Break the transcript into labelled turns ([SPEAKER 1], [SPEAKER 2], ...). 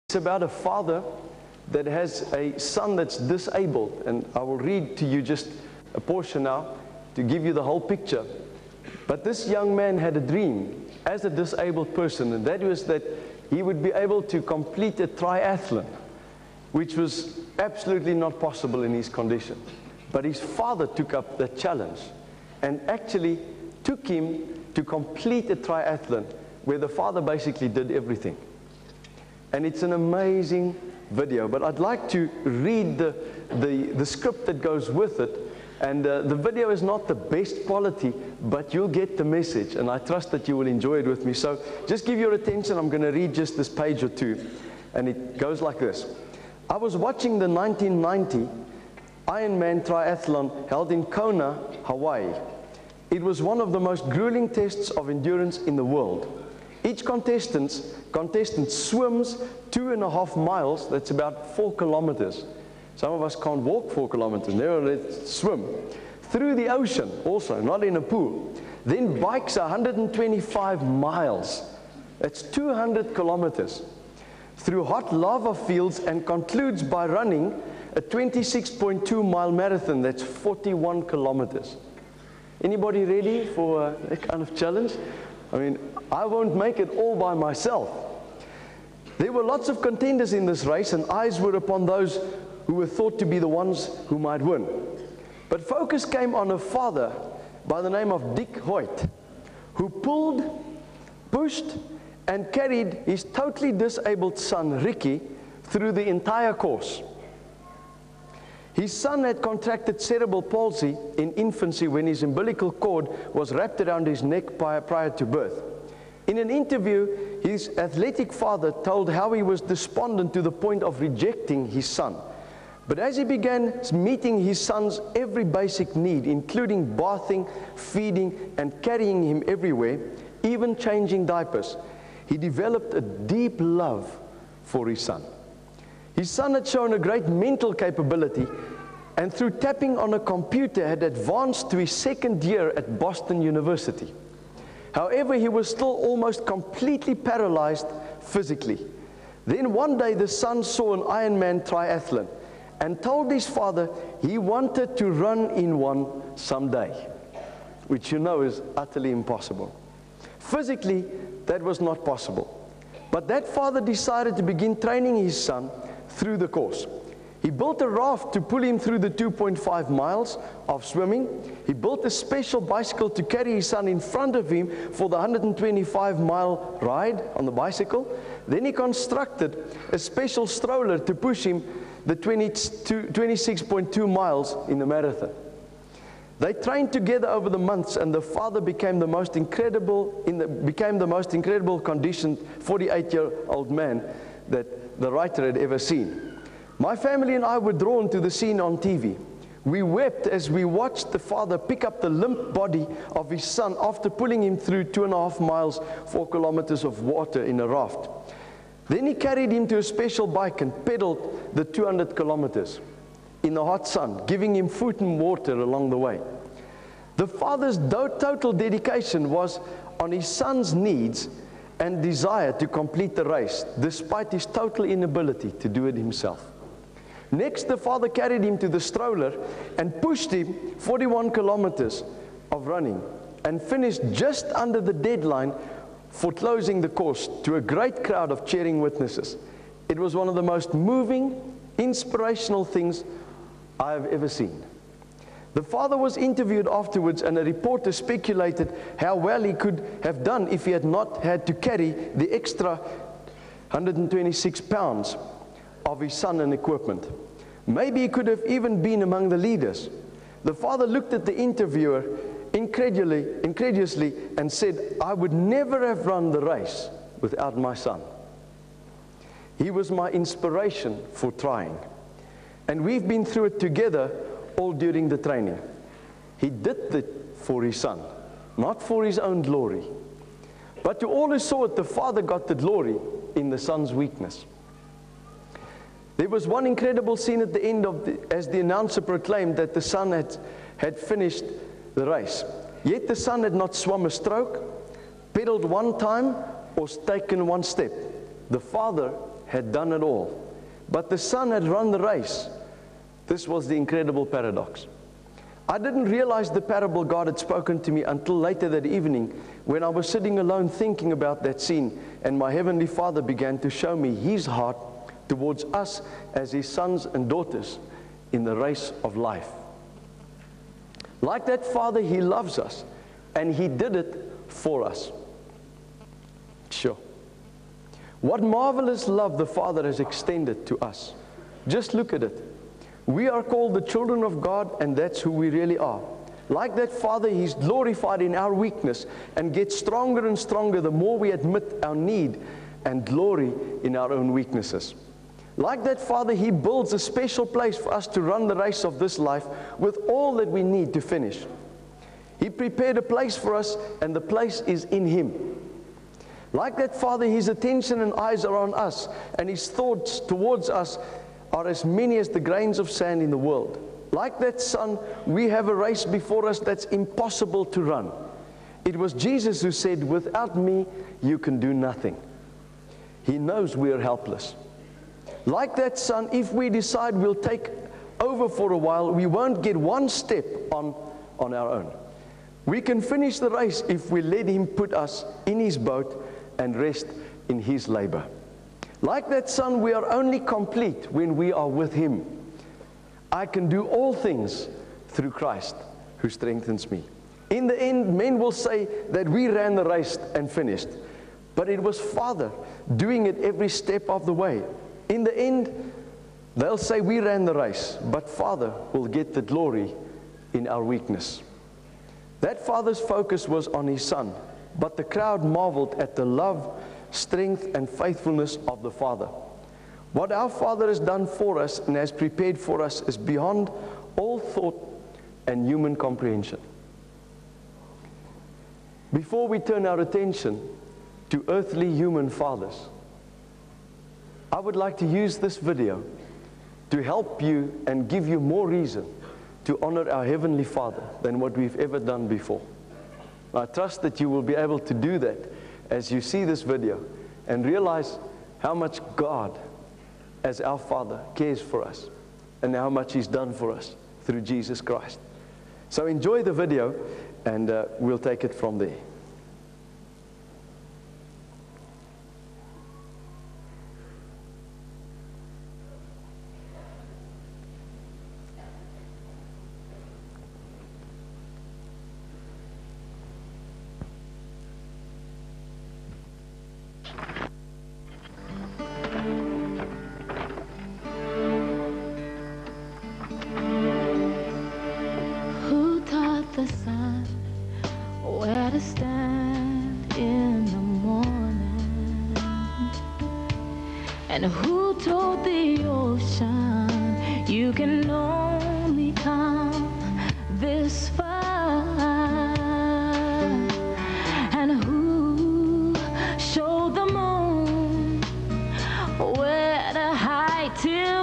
[SPEAKER 1] It's about a father that has a son that's disabled, and I will read to you just a portion now to give you the whole picture. But this young man had a dream as a disabled person, and that was that he would be able to complete a triathlon, which was absolutely not possible in his condition. But his father took up the challenge and actually took him to complete a triathlon where the father basically did everything. And it's an amazing video, but I'd like to read the script that goes with it. And the video is not the best quality, but you'll get the message, and I trust that you will enjoy it with me. So just give your attention. I'm going to read just this page or two, and it goes like this. I was watching the 1990 Ironman triathlon held in Kona, Hawaii. It was one of the most grueling tests of endurance in the world. Each contestant swims 2.5 miles, that's about 4 kilometers. Some of us can't walk 4 kilometers, never let's swim. Through the ocean also, not in a pool. Then bikes 125 miles, that's 200 kilometers. Through hot lava fields, and concludes by running a 26.2 mile marathon, that's 41 kilometers. Anybody ready for that kind of challenge? I mean, I won't make it all by myself. There were lots of contenders in this race, and eyes were upon those who were thought to be the ones who might win. But focus came on a father by the name of Dick Hoyt, who pulled, pushed, and carried his totally disabled son, Ricky, through the entire course. His son had contracted cerebral palsy in infancy when his umbilical cord was wrapped around his neck prior to birth. In an interview, his athletic father told how he was despondent to the point of rejecting his son. But as he began meeting his son's every basic need, including bathing, feeding, and carrying him everywhere, even changing diapers, he developed a deep love for his son. His son had shown a great mental capability, and through tapping on a computer had advanced to his second year at Boston University. However, he was still almost completely paralyzed physically. Then one day the son saw an Ironman triathlon and told his father he wanted to run in one someday, which you know is utterly impossible. Physically, that was not possible. But that father decided to begin training his son through the course. He built a raft to pull him through the 2.5 miles of swimming. He built a special bicycle to carry his son in front of him for the 125-mile ride on the bicycle. Then he constructed a special stroller to push him the 26.2 miles in the marathon. They trained together over the months, and the father became the most incredible conditioned 48-year-old man that the writer had ever seen. My family and I were drawn to the scene on TV. We wept as we watched the father pick up the limp body of his son after pulling him through 2.5 miles, 4 kilometers of water in a raft. Then he carried him to a special bike and pedaled the 200 kilometers in the hot sun, giving him food and water along the way. The father's total dedication was on his son's needs and desire to complete the race, despite his total inability to do it himself. Next, the father carried him to the stroller and pushed him 41 kilometers of running, and finished just under the deadline for closing the course to a great crowd of cheering witnesses. It was one of the most moving, inspirational things I have ever seen. The father was interviewed afterwards, and a reporter speculated how well he could have done if he had not had to carry the extra 126 pounds of his son and equipment. Maybe he could have even been among the leaders. The father looked at the interviewer incredulously and said, "I would never have run the race without my son. He was my inspiration for trying. And we've been through it together all during the training." He did it for his son, not for his own glory. But to all who saw it, the father got the glory in the son's weakness. There was one incredible scene at the end as the announcer proclaimed that the son had finished the race. Yet the son had not swum a stroke, pedaled one time, or taken one step. The father had done it all, but the Son had run the race. This was the incredible paradox. I didn't realize the parable God had spoken to me until later that evening, when I was sitting alone thinking about that scene, and my Heavenly Father began to show me His heart towards us as His sons and daughters in the race of life. Like that Father, He loves us, and He did it for us. Sure. What marvelous love the Father has extended to us. Just look at it. We are called the children of God, and that's who we really are. Like that Father, He's glorified in our weakness and gets stronger and stronger the more we admit our need and glory in our own weaknesses. Like that Father, He builds a special place for us to run the race of this life with all that we need to finish. He prepared a place for us, and the place is in Him. Like that Father, His attention and eyes are on us, and His thoughts towards us are as many as the grains of sand in the world. Like that Son, we have a race before us that's impossible to run. It was Jesus who said, "Without me, you can do nothing." He knows we are helpless. Like that Son, if we decide we'll take over for a while, we won't get one step on our own. We can finish the race if we let Him put us in His boat and rest in His labor. Like that Son, we are only complete when we are with Him. I can do all things through Christ who strengthens me. In the end, men will say that we ran the race and finished, but it was Father doing it every step of the way. In the end, they'll say we ran the race, but Father will get the glory in our weakness. That Father's focus was on His Son, but the crowd marveled at the love, strength, and faithfulness of the Father. What our Father has done for us and has prepared for us is beyond all thought and human comprehension. Before we turn our attention to earthly human fathers, I would like to use this video to help you and give you more reason to honor our Heavenly Father than what we've ever done before. I trust that you will be able to do that as you see this video and realize how much God, as our Father, cares for us and how much He's done for us through Jesus Christ. So enjoy the video, and we'll take it from there.
[SPEAKER 2] And who told the ocean you can only come this far? And who showed the moon where to hide till